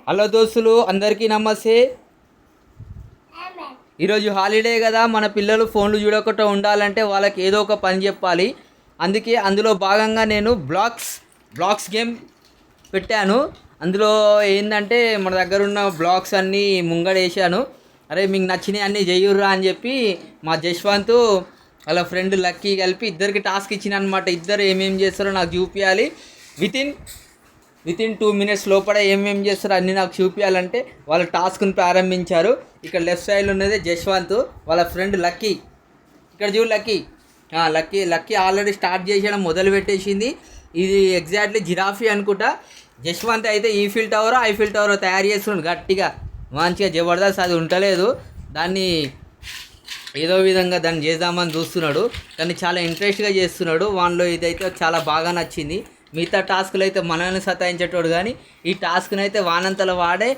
Hello దోస్తులు, అందరికీ నమస్తే. ఈరోజు హాలిడే కదా, మన పిల్లలు ఫోన్లు చూడకుండా ఉండాలంటే వాళ్ళకి ఏదో ఒక పని చెప్పాలి. అందుకే అందులో భాగంగా నేను బ్లాక్స్ గేమ్ పెట్టాను. అందులో ఏంటంటే మన దగ్గర ఉన్న బ్లాక్స్ అన్నీ ముంగడేసాను. అరే మీకు నచ్చినవి అన్నీ చెయ్యుర్రా అని చెప్పి మా జశ్వంత్ వాళ్ళ ఫ్రెండ్ లక్కీ కలిపి ఇద్దరికి టాస్క్ ఇచ్చిన అనమాట. ఇద్దరు ఏమేమి చేస్తారో నాకు చూపించాలి. వితిన్ 2 minutes లోపల ఏమేమి చేస్తారో అన్నీ నాకు చూపించాలంటే వాళ్ళ టాస్క్ని ప్రారంభించారు. ఇక్కడ లెఫ్ట్ సైడ్లో ఉన్నది జశ్వంత్, వాళ్ళ ఫ్రెండ్ లక్కీ. ఇక్కడ చూడు లక్కీ ఆల్రెడీ స్టార్ట్ చేసేయడం మొదలు పెట్టేసింది. ఇది ఎగ్జాక్ట్లీ జిరాఫీ అనుకుంటా. జశ్వంత్ అయితే ఐఫిల్ టవర్ తయారు చేస్తున్నాడు గట్టిగా, మంచిగా జబర్దస్త్. అది ఉండలేదు, దాన్ని ఏదో విధంగా దాన్ని చేద్దామని చూస్తున్నాడు. కానీ చాలా ఇంట్రెస్ట్గా చేస్తున్నాడు. వానిలో ఇదైతే చాలా బాగా నచ్చింది. మిగతా టాస్కులు అయితే మనల్ని సతాయించేటోడు, కానీ ఈ టాస్క్ని అయితే వానంతలో వాడే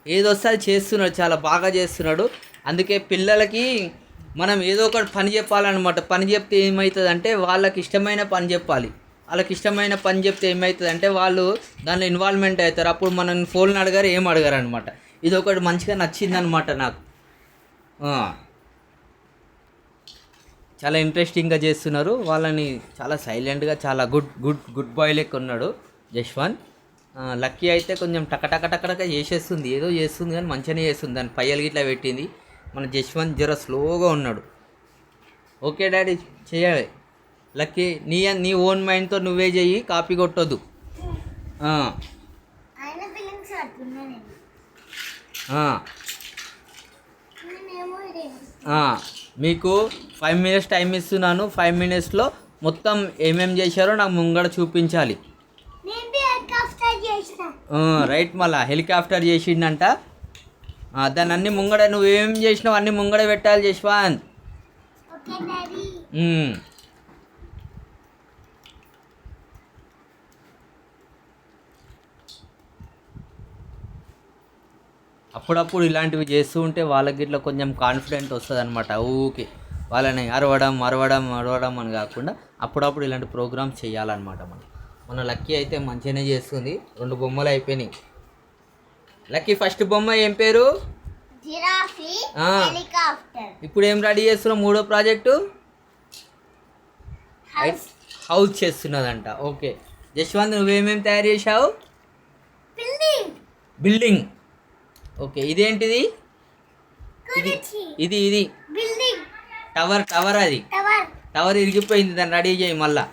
ఏదొస్తే అది చేస్తున్నాడు, చాలా బాగా చేస్తున్నాడు. అందుకే పిల్లలకి మనం ఏదో ఒకటి పని చెప్పాలన్నమాట. పని చెప్తే ఏమవుతుంది అంటే వాళ్ళకి ఇష్టమైన పని చెప్పాలి. వాళ్ళకి ఇష్టమైన పని చెప్తే ఏమవుతుంది అంటే వాళ్ళు దానిలో ఇన్వాల్వ్మెంట్ అవుతారు. అప్పుడు మనం ఫోన్లు అడగారు, ఏం అడగారు అనమాట. ఇది ఒకటి మంచిగా నచ్చిందనమాట నాకు. చాలా ఇంట్రెస్టింగ్గా చేస్తున్నారు. వాళ్ళని చాలా సైలెంట్గా, చాలా గుడ్ బాయ్ లెక్క ఉన్నాడు జశ్వంత్. లక్కీ అయితే కొంచెం టకటక చేసేస్తుంది, ఏదో చేస్తుంది కానీ మంచిగానే చేస్తుంది. దాని పయ్యలు గిట్లా పెట్టింది. మన జశ్వంత్ జర స్లోగా ఉన్నాడు. ఓకే డాడీ చేయాలి. లక్కీ నీ ఓన్ మైండ్తో నువ్వే చెయ్యి, కాపీ కొట్టొద్దు. మీకు 5 minutes టైం ఇస్తున్నాను. 5 minutesలో మొత్తం ఏమేమి చేశారో నాకు ముంగడ చూపించాలి. రైట్, మళ్ళా హెలికాప్టర్ చేసిండంట. దాన్ని అన్ని ముంగడ నువ్వేమేమి చేసినావు అన్నీ ముంగడ పెట్టాలి జశ్వంత్. అప్పుడప్పుడు ఇలాంటివి చేస్తూ ఉంటే వాళ్ళకి ఇట్లా కొంచెం కాన్ఫిడెంట్ వస్తుంది అనమాట. ఊకే వాళ్ళని అరవడం అని కాకుండా అప్పుడప్పుడు ఇలాంటి ప్రోగ్రామ్స్ చేయాలన్నమాట. మన లక్కీ అయితే మంచిగానే చేస్తుంది. 2 బొమ్మలు అయిపోయినాయి. లక్కీ ఫస్ట్ బొమ్మ ఏం పేరు? ఇప్పుడు ఏం రెడీ చేస్తున్నావు? 3వ ప్రాజెక్టు హౌస్ చేస్తున్నదంట. ఓకే జశ్వంత్, నువ్వేమేమి తయారు చేసావు? బిల్డింగ్. ఓకే, ఇదేంటిది? ఇది టవర్. అది టవర్ ఇరిగిపోయింది, దాన్ని రెడీ చేయి మళ్ళా.